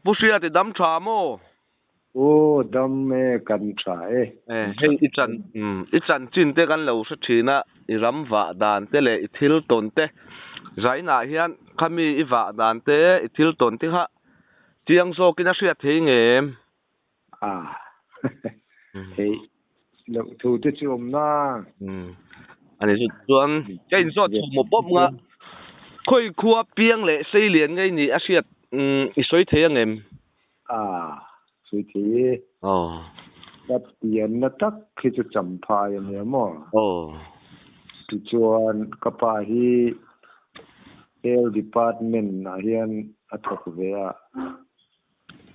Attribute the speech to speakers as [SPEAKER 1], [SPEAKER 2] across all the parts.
[SPEAKER 1] pusia ti dam tha mo
[SPEAKER 2] dam me kan tha
[SPEAKER 1] hei ichan chin te kan lo sa thina I ram wa dan te le I thil ton te zaina hian khami I wa dan te I thil ton te kha tiang so kina sia thei ngem
[SPEAKER 2] hei lo thu te chum na
[SPEAKER 1] ani chu chuan kein so chu mo pop nga khoi khuwa piang le sei lian ngai ni a siat I soi thei ngem
[SPEAKER 2] soi thei dat pian na tak khi chu cham pha ya me mo tu chuan kapa hi health department na hian athok ve a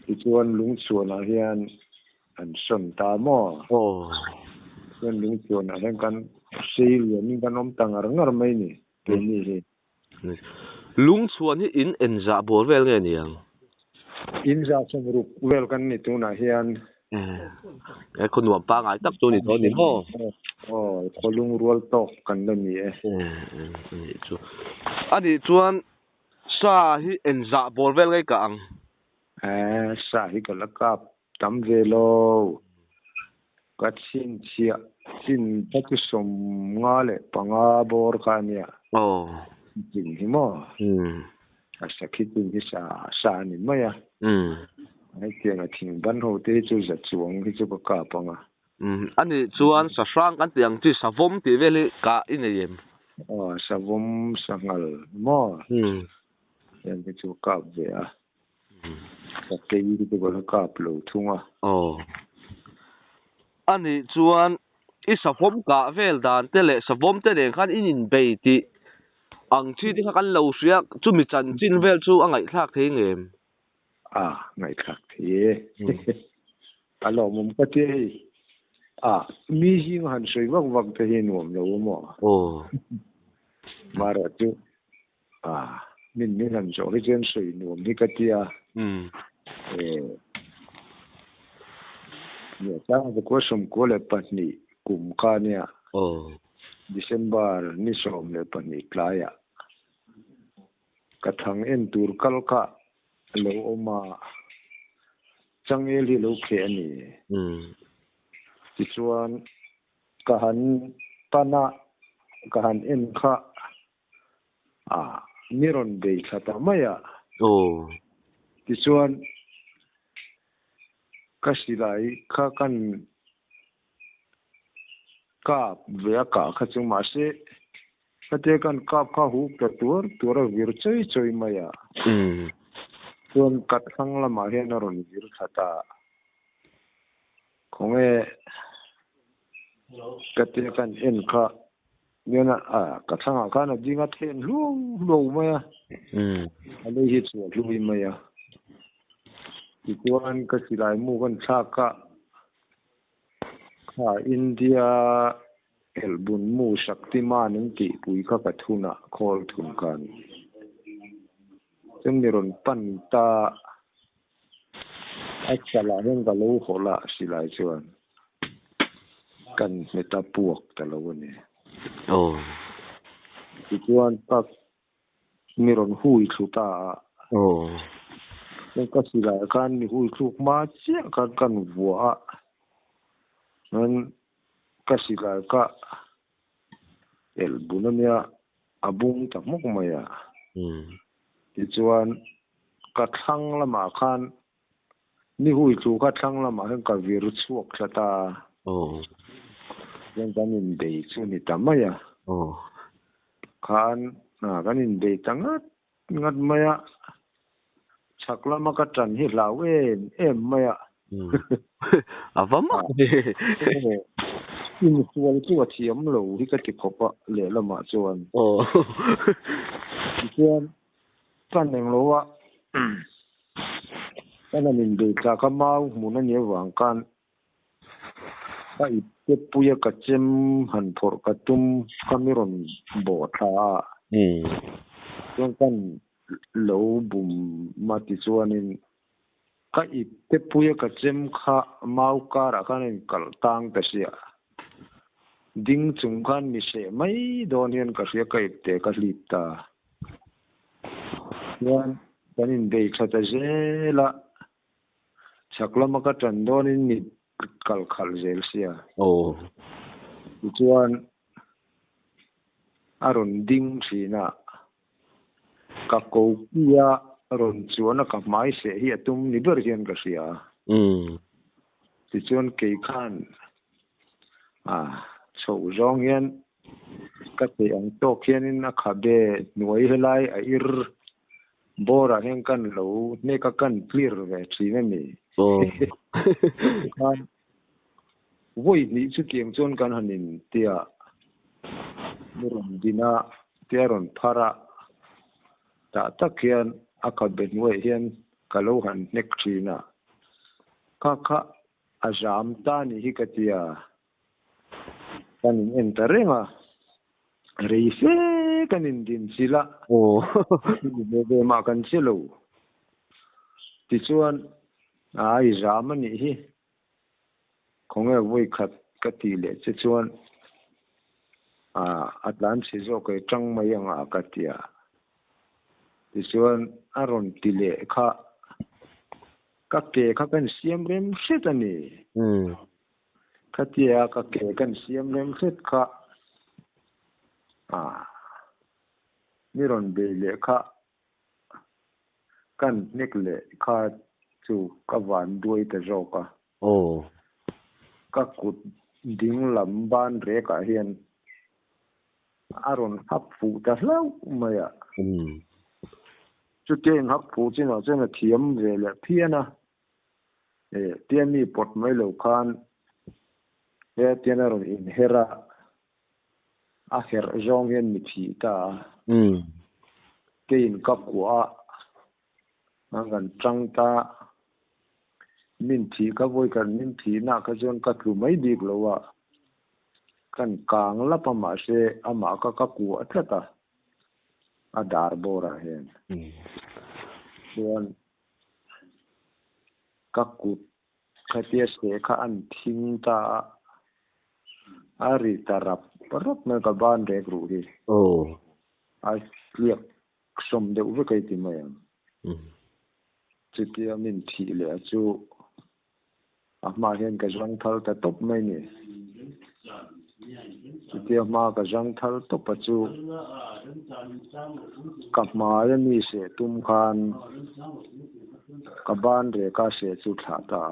[SPEAKER 2] tu chuan lung chuan a hian an son ta mo chuan lung chuan a hian kan sei lian kan om tangar ngar mai ni te ni hi
[SPEAKER 1] lung chuan hi in enza bor vel nge niang
[SPEAKER 2] in za chang ruk vel kan ni tu na hian
[SPEAKER 1] khunwa pa ngai tak tu ni to ni mo
[SPEAKER 2] kholung rual tok kan la ni
[SPEAKER 1] chu ani chuan sa hi enza bor vel ngai ka ang
[SPEAKER 2] sa hi ka la kap tam ve lo ka chin chia chin ta chu som nga le panga bor ka nia jing hi mo asa khitin hi sa ni maya ai tiang a thing ban ho te chu za chuang hi chu ka panga
[SPEAKER 1] ani chuan sa sang kan tiang chi sa vom ti veli ka in yem
[SPEAKER 2] sa vom sangal mo yan ke chu ka ve a sa ke yi te ba ka plo thunga
[SPEAKER 1] ani chuan I sa vom ka vel dan te le sa vom te den khan in bei ti ang chi ti kan lo sia chu mi chan chin vel chu angai thak thei ngem
[SPEAKER 2] ngai thak the alo mum ka te mi jing han soi wak te hin nom lo mo mara chu min han jo ri jen soi nom ni ka tia ya ta ko som ko le patni kum ka nia December ni som le patni klaya ka thang en tur kal ka lo oma changel hi lo khe ani ti chuan ka han pana ka han en kha niron be thata maya ti chuan ka silai kha kan ka ve ka kha chu ma se kate kan kap kha hu ta tur vir choi maya chuan kat khang la ma hian ron vir thata khonge kate kan en kha nena ka thanga kana dinga then lu maya ale hi chu lui maya ti chuan ka silai mu kan tha ka India elbun mu shaktiman ti pui ka thuna khol thun kan chungniron panta achala hen ga lo hola silai chuan kan meta puak ta lo ni ti chuan tak niron hui thuta ka silai kan ni hui thuk ma che kan vua nan ka silai ka elbunania abung ta mok maya ti chuan ka thang lama khan ni hui chu ka thang lama hen ka vir chuak thata yan kan in dei chu ni tamaya khan kan in dei tangat ngat maya chaklama ka tan hi lawen maya
[SPEAKER 1] avama
[SPEAKER 2] in chuan chu a thiam lo hi ka ti khopa le lama chuan chuan kan neng lo wa kana min de cha ka mau mun ani wang kan ka I te puya ka chem han phor ka tum kamiron bo tha chuan kan lo bum ma ti chuanin ka I te puya ka chem kha mau ka ra kan kal tang ta sia ding chung khan mi se mai don hian ka sia ka te ka hlita chuan kan in bei thata zela chaklama ka tandon in ni kal khal zel sia chuan aron ding thina ka ko pia ron chuana ka mai se hi atum ni ber hian ka sia ti chuan ke khan chho zong hian ka te ang to khian in a khabe nuai helai a ir bora hen kan lo ne ka kan clear ve thina ni voi ni chu kiang chon kan hanin tia muron dina tiaron phara ta takhian akhabe nuai hian kalo han nek thina kha azam ta ni hi katia kanin enterenga reise kanin din sila be ma kan chelo ti chuan ai zamani hi khonge voi khat ka ti le che chuan atlan si zo ke tang mai anga katia ti chuan aron ti le kha ka ke kha kan siam rem setani khatia ka ke kan siam rem set kha miron be le kha kan nek le kha chu ka van duai ta zo ka ka kut ding lam ban re ka hian aron hap fu ta hlau maya chu ten hap fu china chena thiam ve le phiana tiami pot mai lo khan tiana ron in hera a her zong hian mi thi ta kein kap kwa angan tang ta min thi ka voi kan min thi na ka jon ka tlu mai dik lowa kan kang la pa ma se ama ka ku athata adar bora hen chuan ka ku khatia se kha an thing ta ari tarap parap na ka ban re gru hi ai kliak som de uve kai ti mai chitia min thi le chu ma hian ka jang thal ta top mai ni chitia ma ka jang thal to pa chu ka ma ya ni se tum khan ka ban re ka se chu tha ta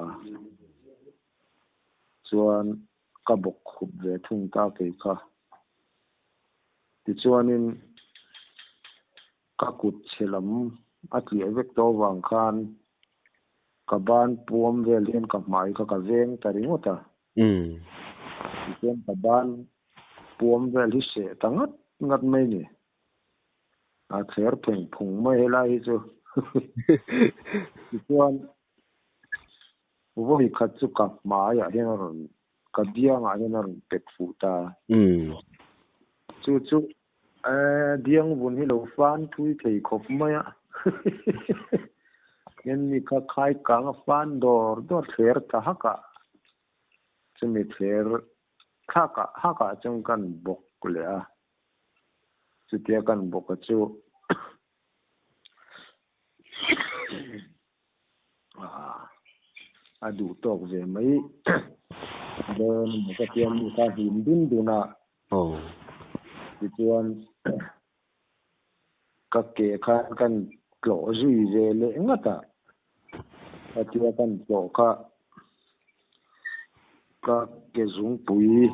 [SPEAKER 2] chuan ka bok khup ve thung ta ke kha ti chuanin ka kut chelam atli vek to wang khan ka ban puam vel hian ka mai ka veng taringota tichuan ka ban puam vel hi se tangat ngat mai ni a ther pheng phung mai helai hi chu tichuan voi khat chu ka maya hian ron ka dianga hian ron pek fu ta chu diang bun hi lo fan thui thei khop maya yen mi kha khai kang fan dor ther ta haka chumi ther haka chung kan bok le a chu tia kan bok chu adu tok ve mai den ka tiam mi ka him din duna ti chuan ka ke kha kan tlo zui ve le ngata atia kan tlo kha ka ke zung pui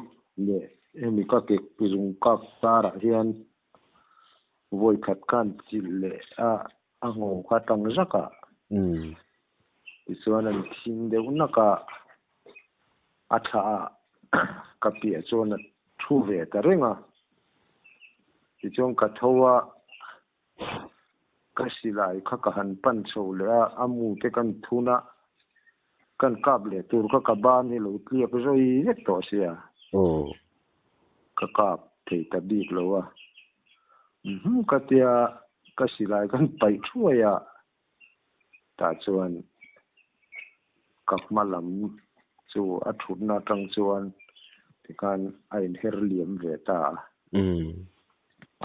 [SPEAKER 2] le emi ka ke zung ka tara hian voi khat kan chil le a ngo kha tang zaka ti chuan an thing deuh naka atha ka pia chuan a thu ve ta renga ti chuan ka thowa ka silai kha ka han pan chho le amu te kan thuna kan kap le tur ka ban hi lo tliap roi vek to sia ka kap thei ta bik lowa ka tia ka silai kan pai thuaya ta chuan kakmalam chu a thutna tang chuan tikan a in her liam ve ta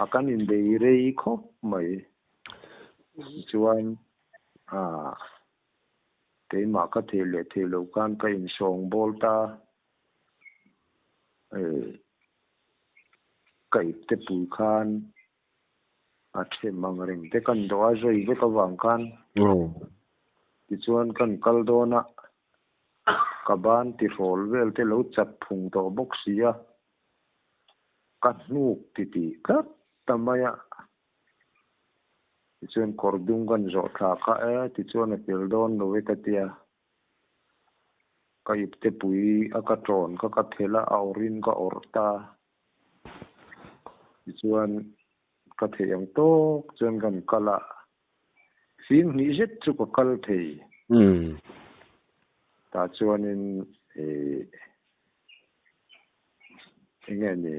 [SPEAKER 2] a kan in dei rei khop mai chuan cái mà có thể lệ thì lâu can cái in song bol ta cái tế bùi khan thêm mang rình tế cần đó rồi với các vàng khan thì chuan cần kal đó na cả ban thì phổ vel tế lâu chặt phùng tổ bốc xìa cắt nuốt thì cắt tamaya thì chuan cordung gan rõ thà cả thì chuan là tiểu don đối với cái tia cái tế bùi cái tròn cái thế là aurin cái orta thì chuan cái thể yang to chuan gan kala phim ní rất chú có kal thì ta chuan in nghe nè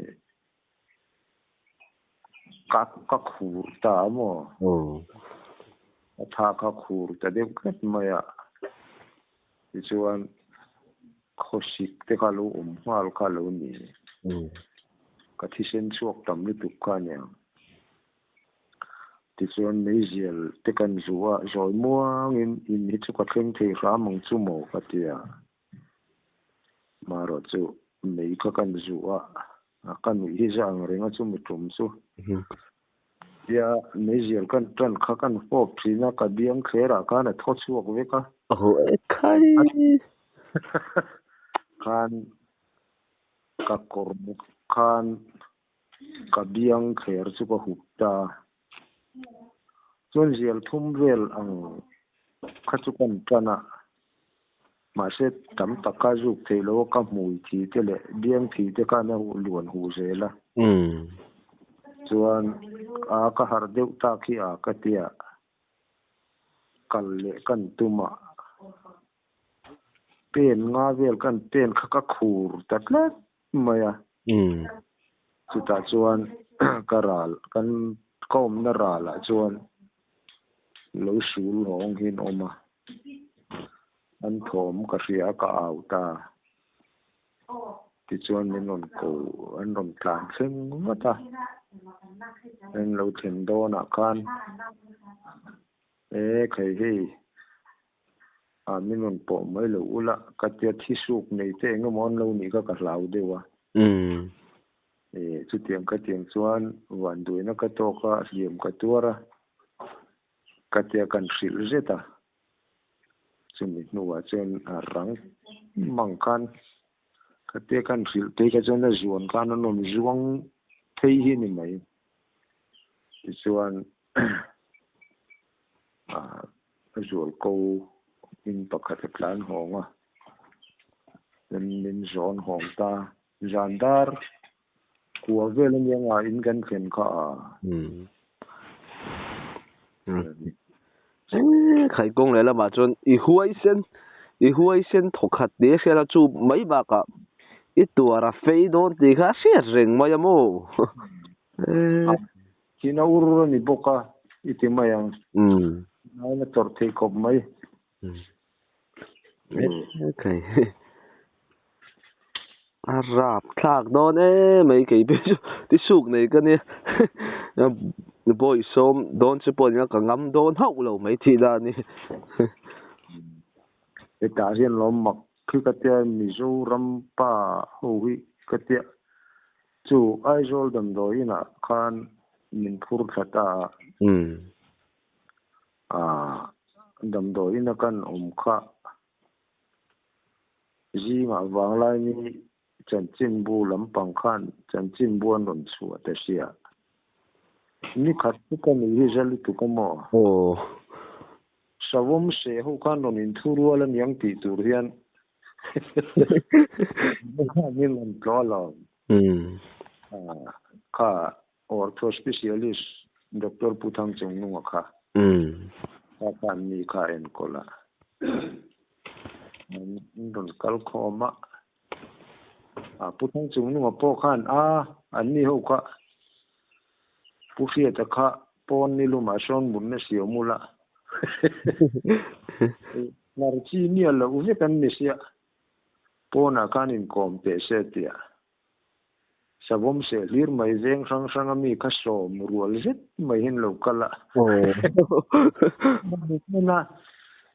[SPEAKER 2] các khu ta mà thà các khu ta đều kết mà thì chuan khó xịt thế cả lũ mal cả lũ nè cái thi sinh suộc tầm như tục cả nè thì chuan mấy giờ thế cần rùa rồi mua in hết chú có thêm thì ra mong chú mồ cái tia mà rồi chú mấy cái cần rùa kan hi jang renga chu mi tum chu ya mezil kan tran kha kan pop thina ka biang khera ka na tho chuak ve ka
[SPEAKER 1] khai
[SPEAKER 2] kan ka kormu kan ka biang kher chu ka hupta chon zial thum vel ang kha chu kan trana mà sẽ tắm tất cả dục thì lâu các mùi thì thế lệ biếng thì thế cả nó luồn hù dễ là chuan các hạt đậu ta khi các tia cần lệ cần tuma pen ngã vel cần pen các khur tất lết mày chú ta chuan karal cần com na ra là chuan lâu sủi hong hin oma anh thom cái gì cả ảo ta thì chuan mình còn cổ anh còn cản sinh mất ta anh lâu tiền đô nè con cái gì mình còn bỏ mấy lũ là cái tiệt thi sụp này thế anh món lâu này có cả lão đều chú tiền cái tiền chuanวันđuôi nó cái to cái điểm cái tua ra cái tiệt cần xịt rất ta chun ni nuwa chen rang mang kan ka te kan sil te ka chen na zuan kan no mi zuang thei hi ni mai ti chuan zual ko in pakhat plan honga min zon hong ta zandar kwa vel ni nga in kan khen kha
[SPEAKER 1] khai công lại là mà chọn i huai sen thọc hạt đế xe là chú mấy bà cả ít tuổi là phê đón thì khá xe rừng mà mô
[SPEAKER 2] khi nào uru ni boka ít mà yang nó tọt thì cọp mấy
[SPEAKER 1] okay rạp thạc đón mấy cái bây giờ tí sụp này cái này bôi xôm đón chứ bôi nó cả ngắm đón hậu lâu mấy thì là nè
[SPEAKER 2] cái ta hiện lo mặc khi cái tiền Mizoram pa hoi cái tiền chú ai rồi đầm đôi na kan min phur khata đầm đôi na kan kha gì mà vang lại ni chân chim bu lam pang khan chân chim bu an ron chu ta sia ni khat ka ni hi jali tu ka mo savom se ho kan ron in thuru ala niang ti tur hian ni lan tlo lo kha ortho specialist doctor puthang chung nu kha ka kan ni kha en kola ron kal khoma puthang chung nu po khan an ni ho ka pu fia ta kha pon ni lu ma son mun na siu mula nar chi ni ala u ve kan ni sia pona kan in kom te se tia savom se lir mai zeng sang sang ami kha som rual zet mai hin lo kala na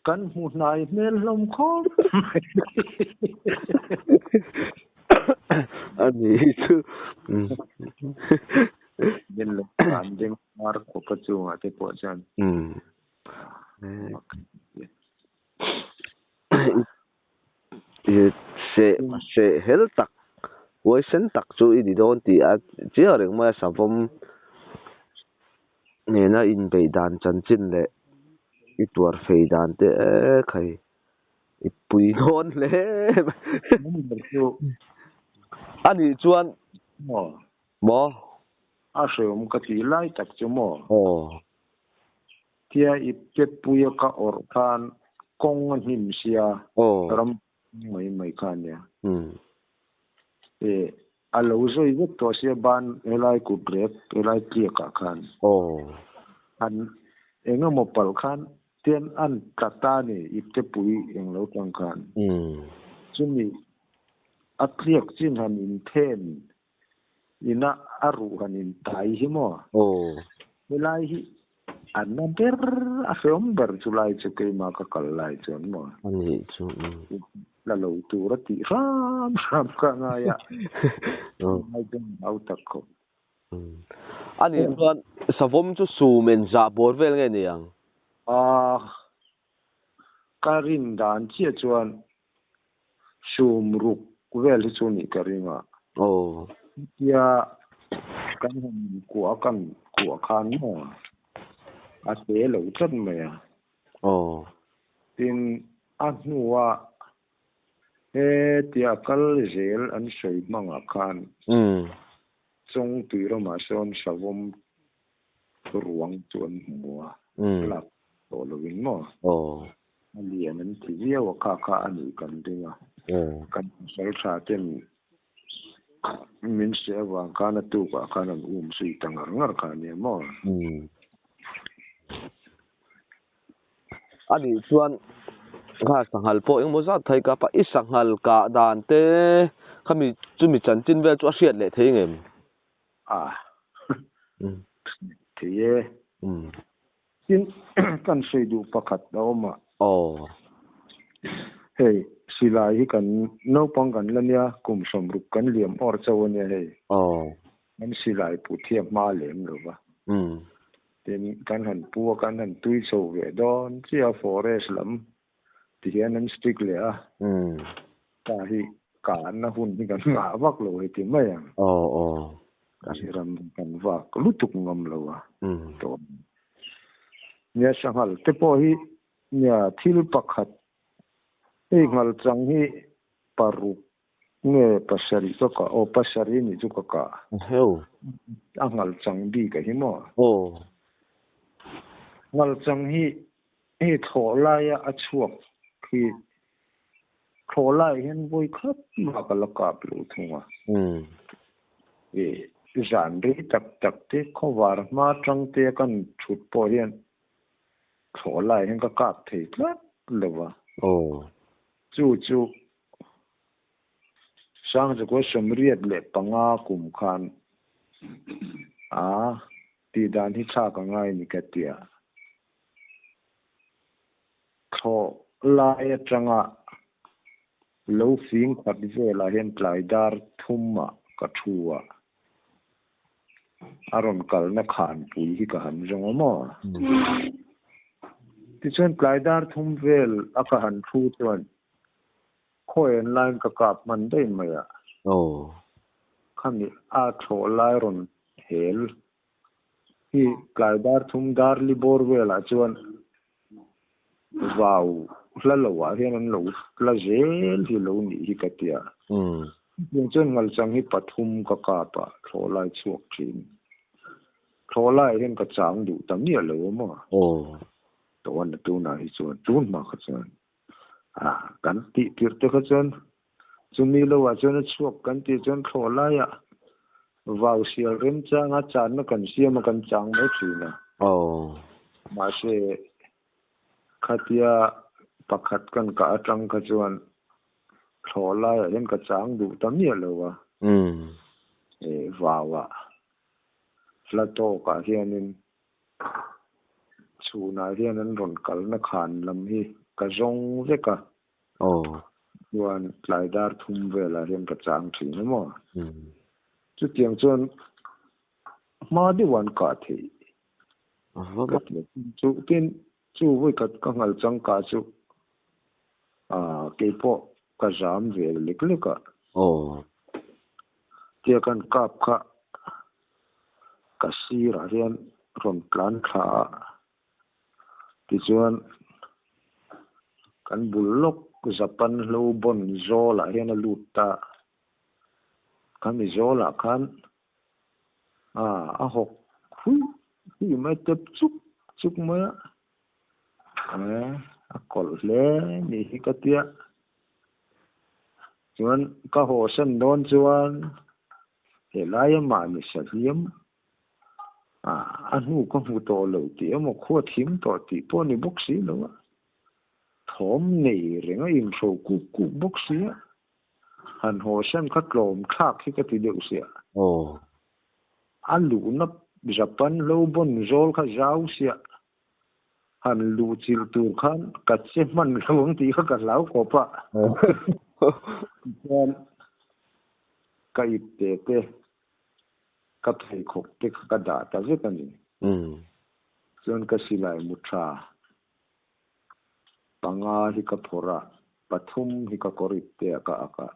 [SPEAKER 2] kan hu nai mel lom khom
[SPEAKER 1] ani chu
[SPEAKER 2] den lo kan ding mar ko pa chu ma te po chan
[SPEAKER 1] se hel tak woi sen tak chu i di don ti a chia reng ma savom ne na in bei dan chan chin le i tuar fei dan te khai i pui don le ani chuan mo
[SPEAKER 2] a seom ka ti lai tak chu mo
[SPEAKER 1] oh
[SPEAKER 2] tia i pe puya ka or khan kong him sia ram mai khan ya alo zoi vut to sia ban elai ku drep elai kia ka khan an enga mo pal khan ten an kata ni ipte pui eng lo tang khan chumi atriak chin han in then ina aru han in tai hi mo elai hi an na ber a feom ber chulai chu ke ma ka kal lai chon mo
[SPEAKER 1] ani chu
[SPEAKER 2] la lo tu ra ti ram ka nga ya ai den au tak ko
[SPEAKER 1] ani chuan savom chu su men za bor vel nge ni ang
[SPEAKER 2] karin dan chia chuan sum ruk vel chu ni karinga ya kan hum ku khan mo a te lo chat me ya tin a nuwa tia kal zel an sei manga khan chung tuiro ma son savom ruang chuan mua lak to lovin mo alian an ti zia wa kha ani kan dinga kan sel tha ten min se wa kana tu ka kana sui tangar ngar ka ne mo
[SPEAKER 1] ani chuan kha sanghal po eng moza thai ka pa i sanghal ka dan te khami chumi chan tin vel chu a hriat le thei ngem
[SPEAKER 2] tie tin kan sei du pakhat da ma hey silai hi kan no pang kan lania kum som ruk kan liam or chawne hey man silai pu thiam ma lem lo ba tin kan han pu kan han tui so ve don chia forest lam ti hian an stick le ta hi kan na hun hi kan nga vak lo he ti mai ka ram kan vak lutuk ngam lo to nya sanghal te po hi nya thil pakhat ngal chang hi paruk nge pasari to ka pasari ni chu ka ngal chang bi ka hi mo ngal chang hi thola ya achuak khi thola hen voi khat ma ka la ka plu thunga zan ri tak te khowar ma tang te kan thut po hian thola hen ka kap thei tlat lewa chu sang je ko somriat le panga kum khan ti dan hi tha ka ngai ni ka tia tho la ya changa lo fing khat ve la hen tlai dar thumma ka thuwa aron kal na khan pui hi ka han jong mo ti chen tlai dar thum vel aka han thu chuan khoen line ka kap man dei maya khami a tho lai ron hel hi tlai dar thum dar li bor vel a chuan wow la lo wa hian an lo la zel hi lo ni hi ka tia yung chen ngal chang hi pathum ka pa tho lai chuak thin tho lai hian ka chang du tam ni lo mo to an tu na hi chuan tun ma kha chuan kan ti tir te kha chuan chumi lo wa chuan chuak kan ti chuan tho lai ya wow sial rem chang a chan na kan siam kan chang mai thina ma se khatia pakhat kan ka atang kha chuan tho lai hian ka chang du tam ni lo wa vawa flato ka hianin chuna hianin ron kal na khan lam hi ka zong veka chuan tlaidar thum vela hian ka chang thin emaw chu tiang chuan ma di wan ka thei chu tin chu voi ka ngal chang ka chu ke po ka jam vel lik lika tia kan kap kha ka sira hian ron tlan kha ti chuan kan bullok zapan lo bon zola hian a lut ta kan mi zola khan a hok hui mai tep chuk mai a kol hle ni hi ka tia chuan ka ho san don chuan he lai ma mi sa hiam a nu ko hu to lo ti emo kho thim to ti po ni bok si lo thom nei renga in tho ku bok si han ho san kha tlom thak hi ka ti deuh sia a lu na japan lo bon zol kha zau sia han lu chil tu khan ka che man lawng ti kha ka lau ko pa ka ip te ka thei khok te ka da ta je ta ni chuan ka silai mu tha panga hi ka phora pathum hi ka korit te ka aka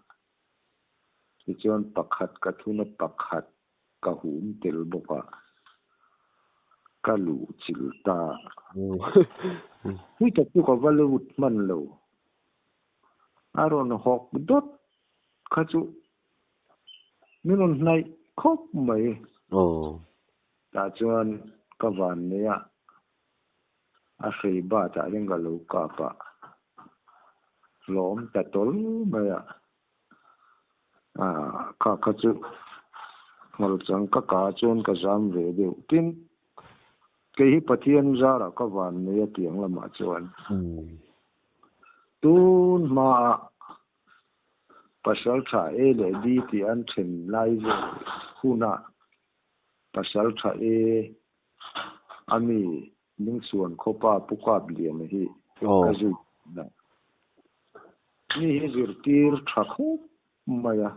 [SPEAKER 2] ti chuan pakhat ka thuna pakhat ka hum tel boka ka lu chil ta hui ta chu ka valut man lo aron hok dot ka chu minun nai khop mai ta chuan ka van ne a hrei ba ta renga lo ka pa lom ta tol mai ka chu ngal chang ka chuan ka jam ve deuh tin ke hi pathian zara ka van ne tiang lama chuan tun ma pasal tha le di ti an then lai ve huna pasal tha ami ning suan khopa puka bliam hi ka zu na ni hi zir tir tha kho maya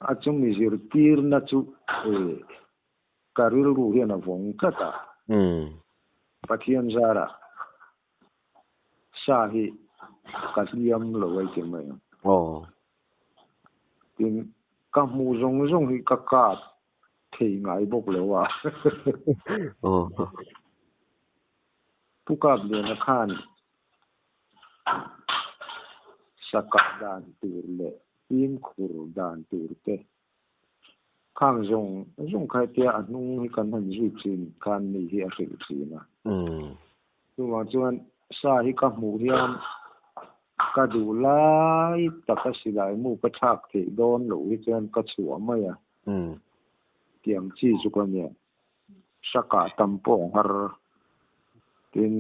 [SPEAKER 2] a chung ni zir tir na chu karil ru hian a vong kata pathian zara sa hi ka liam lo ai te mai tin ka mu zong hi ka thei ngai bok lo wa puka blian a khan saka dan tur le tim khur dan tur te khang zong khai tia anung hi kan han zu chin kan ni hi a hril thina chuwa chuan sa hi ka mu hiam ka du lai taka silai mu ka thak thei don lo hi chuan ka chua mai tiang chi chu ka ne saka tampo har tin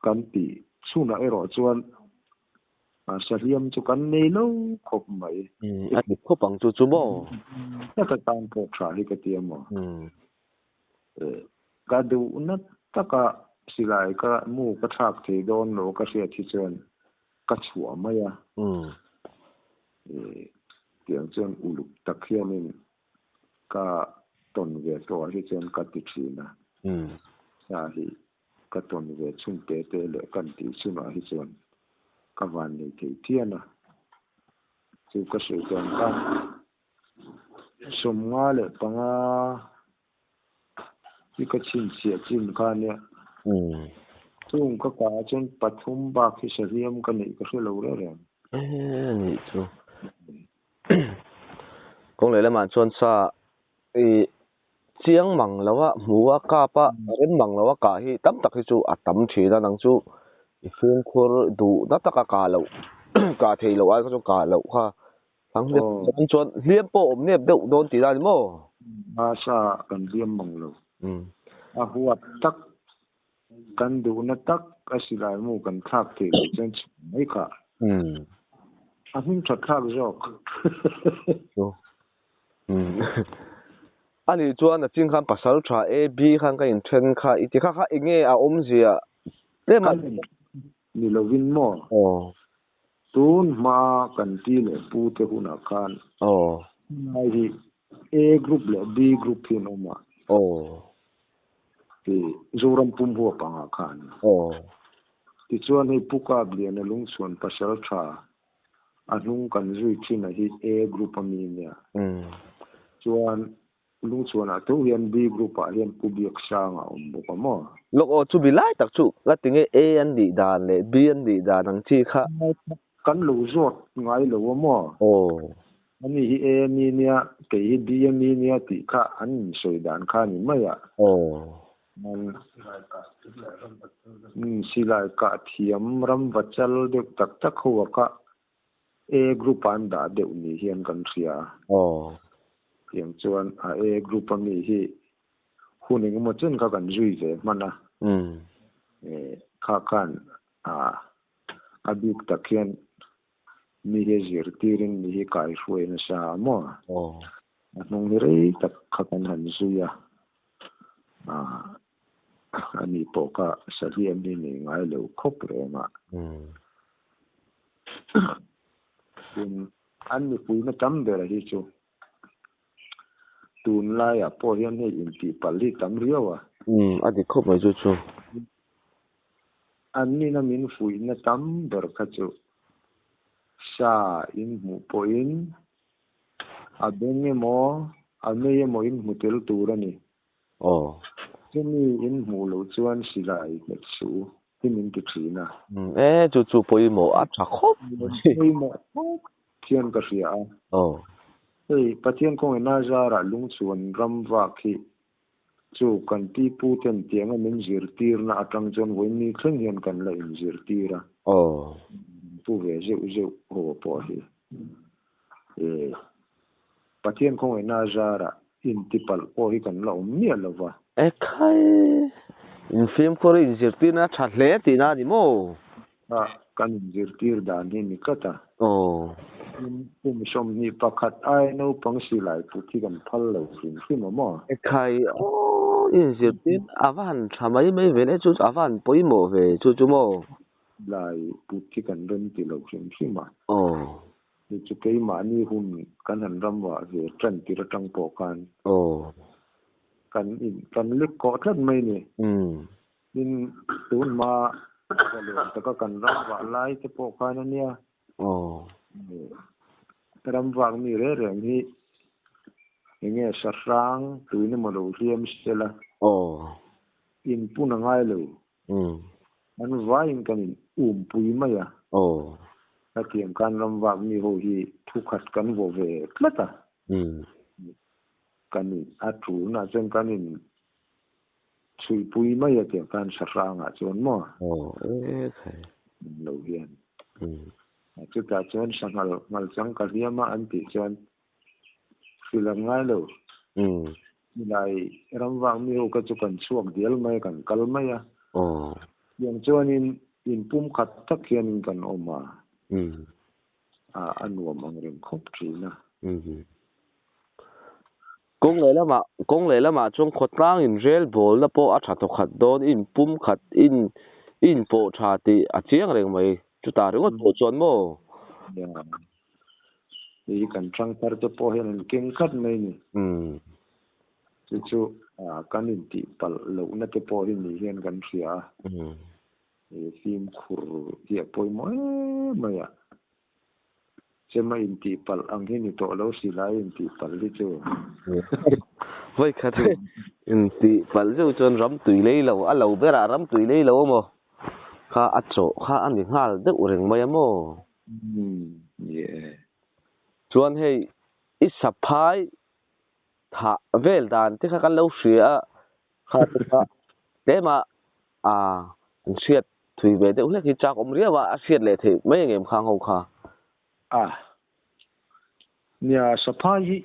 [SPEAKER 2] kan ti chuna ero chuan sariam chu kan nei lo khop mai
[SPEAKER 1] ani khopang chu bo
[SPEAKER 2] ta tan po tha hi ka ti mo ka du na taka silai ka mu ka thak thei don lo ka sia thi chuan ka chua mai tiang chuan uluk tak hianin ka ton ve to hi chuan ka ti thina sa hi ka ton ve chun te le kan ti chuna hi chuan ka van nei thei thiana chu ka sei chuan ka som nga le panga hi ka chin kha ne chung ka chuan pathum ba khi sariam ka nei ka hre lo re
[SPEAKER 1] ni chu kong le man chuan sa chiang mang lawa muwa ka pa ren mang lawa ka hi tam tak hi chu atam thina nang chu phun khur du na taka ka lo ka thei lo ai ka ka lo kha thang le chuan liam po om nep deuh don ti da mo
[SPEAKER 2] sa kan liam mang lo a huat tak kan du na tak asilai mu kan thak thei lo chen mai kha a hung thak jok
[SPEAKER 1] anh ấy chuan là chính khăn pasal tra A B khăn cái in trend kha iti kha inge a zia thế mà
[SPEAKER 2] ni lovin mo tun ma kan ti le pu te huna khan ai hi A group le B group hin oma ti zoram pum ho panga khan ti chuan hi puka blian a lung chuan pasal tha anung kan zui chin a hi A group ami nia chuan lung chuan a to hian B group a hian pubiak sanga boko mo
[SPEAKER 1] lok o chu bilai tak chu la tinge A an di dan le B an di dan ang chi kha
[SPEAKER 2] kan lo zot ngai lo mo ani hi A ni nia ke hi B ni nia ti kha an soi dan kha ni maya man silai ka thiam ram vachal de tak tak huwa ka A group an da de ni hian kan ria yang chuan a A group ami hi huning mo chen ka kan zui ve mana kha kan a bik takhian mi he zir tirin mi hi kai hruai na sa mo nong ni rei tak kha kan han zuya ani poka sahi ami ni ngai lo khop re ma an mi pui na tam de hi chu tun lai a po hian he in ti pali tam riawa
[SPEAKER 1] adi khop mai chu
[SPEAKER 2] an ni na min fui na tam ber kha chu sa in mu po in a benge mo a me mo in mu tel turani chini in mu lo chuan silai me chu timin ti thina
[SPEAKER 1] chu poi mo a tha khop
[SPEAKER 2] poi mo thian ka ria ei pathian kong na zara lung chuan ram wa khi chu kan ti pu ten tiang min zir tir na atang chon woi ni thleng hian kan la in zir tira pu ve je ho po hi pathian kong na zara in tipal po hi kan la mi alova
[SPEAKER 1] khai in film ko in zir tir na tha hle ti na ni mo
[SPEAKER 2] kan in zir tir dan ni kata pum som ni pakhat ai no pang silai pu thi kan phal lo sin mo
[SPEAKER 1] khai in zir tir avan thamai mai ve le chu avan poi mo ve chu mo
[SPEAKER 2] lai pu thi kan ren ti lo sin ma ni chu kei ma ni hun kan han ram wa ve tran ti ra tang po kan kan lik ko thlat mai ni in tun ma ta ka kan ram wa lai te po kan ania ram wang ni re ni nge sarang tuina mo lo riam stela in puna ngai lo an vain kan pui maya ta tiang kan ram wang ni ho hi thu khat kan vo ve tlata kan a thu na chen kan in chui pui maya tiang kan sarang a chon mo lo hian chu ta chon sangal ngal chang ka riama an ti chon filang ngai lo lai ram wang mi ho ka chu kan chuak dial mai kan kal mai yang chuan in pum khat tak hian kan oma anuam ang rem khop thina
[SPEAKER 1] kong le lama chung khotlang in rel bol na po a tha to khat don in pum khat in po tha ti a chiang reng mai chu ta ringot po chon mo
[SPEAKER 2] ni kan tang tar te po hian king khat mai ni chu kan in ti pal lo na te po hi ni hian kan ria sim khur ti poi mo maya chema in ti pal ang hi ni to lo si lai in ti pal li chu
[SPEAKER 1] voi khat in ti pal chu chon ram tui lei lo a lo bera ram tui lei lo mo kha a cho kha an ni hal de ureng mai mo chuan hei i saphai tha vel dan te kha kan lo hria kha te ma an hriat thui ve de hle ki chak om ria wa a hriat le the mai ngem khang ho kha
[SPEAKER 2] nia saphai hi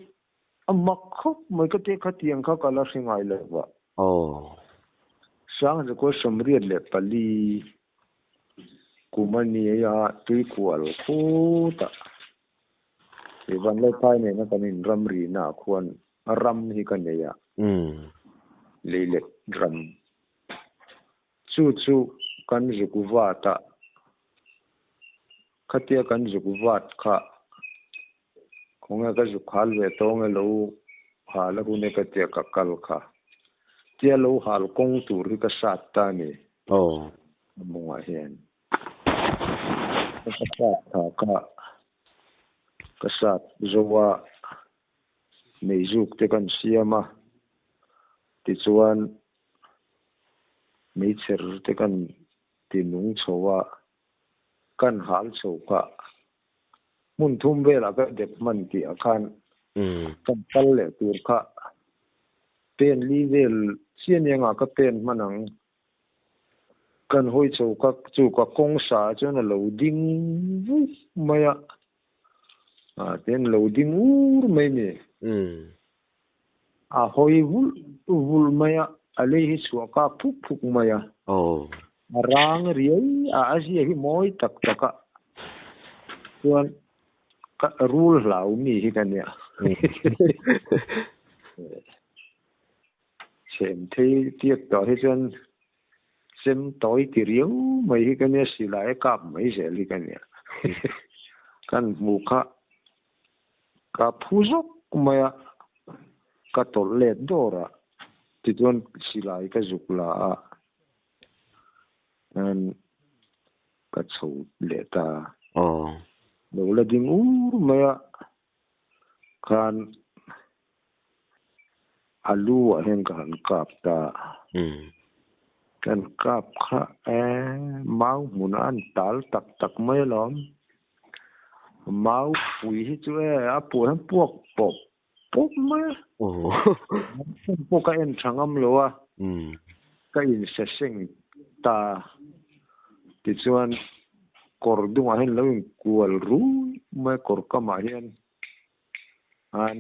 [SPEAKER 2] amak khop mai ka te kha tiang kha kala singai le wa sang je ko somriat le pali kumani ya tui kwal khuta thìวันเลยไปเนี่ยนะกันอินรัมรีน่าควรรัมที่กันเนี่ยเลยเล็กรัมจู่ๆกันจุกวาดอะขัดเดียกันจุกวาดค่ะคงก็จุกฮัลเวตองเราหาแล้วกูเนี่ยก็เดียกับกัลค่ะเดียเราหาลกงตูริกษัตริย์ตานี่มัวเห็นกษัตริย์ค่ะกษัตริย์จะว่าไม่จุกแต่กันเสียมาที่ส่วนไม่เชื่อแต่กันที่นุ่งโชว่ากันหาลโชว่ามุนทุ่มเวลาก็เด็กมันที่อาคารกันตัลเลตัวค่ะเป็นลีเวลเสียนยังก็เป็นมันนังกันห้อยโชก็จู่ก็กงสาจนเราดิ้งไม่อะเป็นเราดิ้งไม่เนี่ยห้อยวุลไม่อะอะไรที่สัวก็พุกไม่อะร่างเรียอาเซียที่มอยตักอะส่วนก็รูลเหล่ามีที่กันเนี่ยเช่นที่ต่อให้จนเส้นต่อยที่เรียวไม่ที่กันเนี่ยสิลายกับไม่เสียที่กันเนี่ยกันมุขะกับผู้ชกไม่อะก็ตอเล็ดดอระที่จนสิลายก็จุกละนั่นก็สูดเล็ดเราละดิ้งไม่อะกันอาลูเห็นกันกับตากันกับข้าเมาหมุนอันตัลตักไม่ล้อมเมาปุ๋ยที่ช่วยปวดให้พวกปบไหมพวกก็เอ็นช่างอำลัวก็อินเสงตาที่ส่วนกอดดวงให้เรากลัวรู้ไม่กอดก็มาเห็นอัน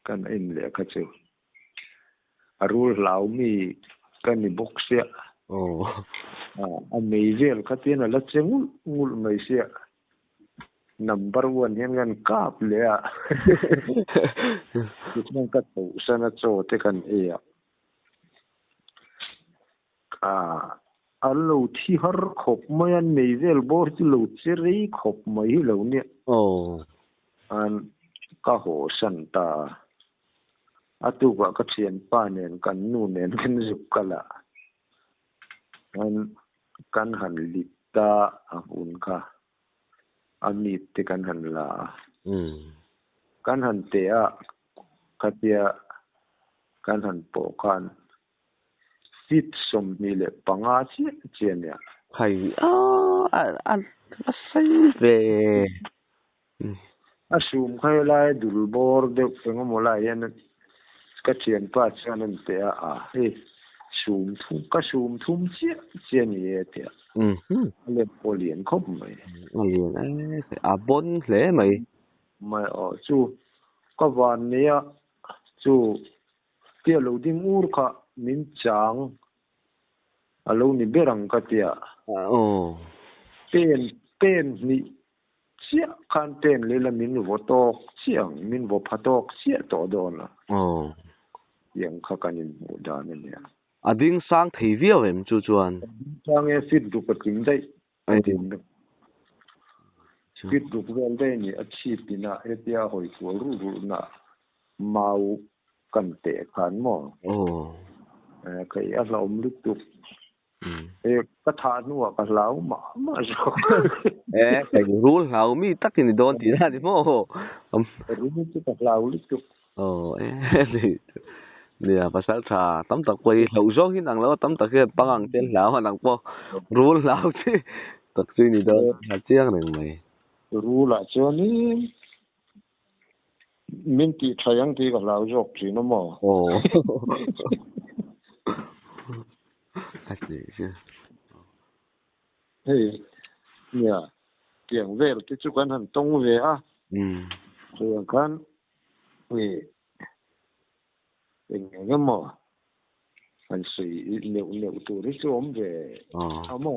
[SPEAKER 2] กันอินเลยก็เจอรู้เหล่ามีกันในบ็อกเสียอันไม่เวลก็ที่นั่นละเจงูไม่เสียnumber 1เห็นกันกาบเลยจุดนั้นก็ตู่สนัดโจทย์กันอันเราที่หาขบไม่อันไม่เวลบอร์ที่เราเจอรีขบไม่เราเนี่ยอันก็โหสันตาตัวก็เชียนป้าเนี่ยกันนู่นเนี่ยกันจุกกันละกันหันลิตาอุ่นค่ะอามีติกันหันละกันหันเตะกัดยากันหันโปกันฟิตสมมีเลปังอาเจียเนี่ย
[SPEAKER 1] ใครอันใช่เว
[SPEAKER 2] สูมใครไล่ดูลบอร์เด็กเองก็มาไล่ยันก็เชียนป้าเชียนเตะสูมทุ่มเจียนี่เตะเล่นโอเลียนครบไหม
[SPEAKER 1] โอเลียนบนเลยไหม
[SPEAKER 2] ไม่จู่ก็วันนี้จู่เที่ยวเราดิ้งอูร์ค่ะมินจังเรานี่เบรังกัตยาเป็นนี่เสียคันเป็นเลยละมินวัวตอกเสียงมินวัวพัดตอกเสียต่อโดนละยังข้ากันยินหมดานเนี่ย
[SPEAKER 1] ดิ้งสร้างทีวีเอาเองจู่จวน
[SPEAKER 2] สร้างฟิตดูกระถิ่นได้ไอ้ดิ้งฟิตดูกเวลได้นี่อาชีพนี่นะเดียหอยตัวรู้นะเมากันเตะขันหม้อใครเราไม่รู้ตุกก็ทานหัวกับเรามาชอบ
[SPEAKER 1] แต่รู้เรามีตักกินโดนตีได้ดิโม่
[SPEAKER 2] รู้ที่กับเรารู้ตุก
[SPEAKER 1] เนี่ยภาษาชาตั้มตะกุยเราชอบที่นั่งแล้วตั้มตะเกียบปังเต้นแล้วนั่งพอรู้เราที่ตักซีนี่โดนหาเจียงหนึ่งไหม
[SPEAKER 2] รู้ละเจ้านี่มินตีทายังตีกับเราจบสินะหมอเฮ้ยเนี่ยเกี่ยงเวลที่จุกันหันตรงเวเรื่องกันเว้ยเป็นไงกันหมอมันสีเหลวตัวที่จมเวเอาหมอ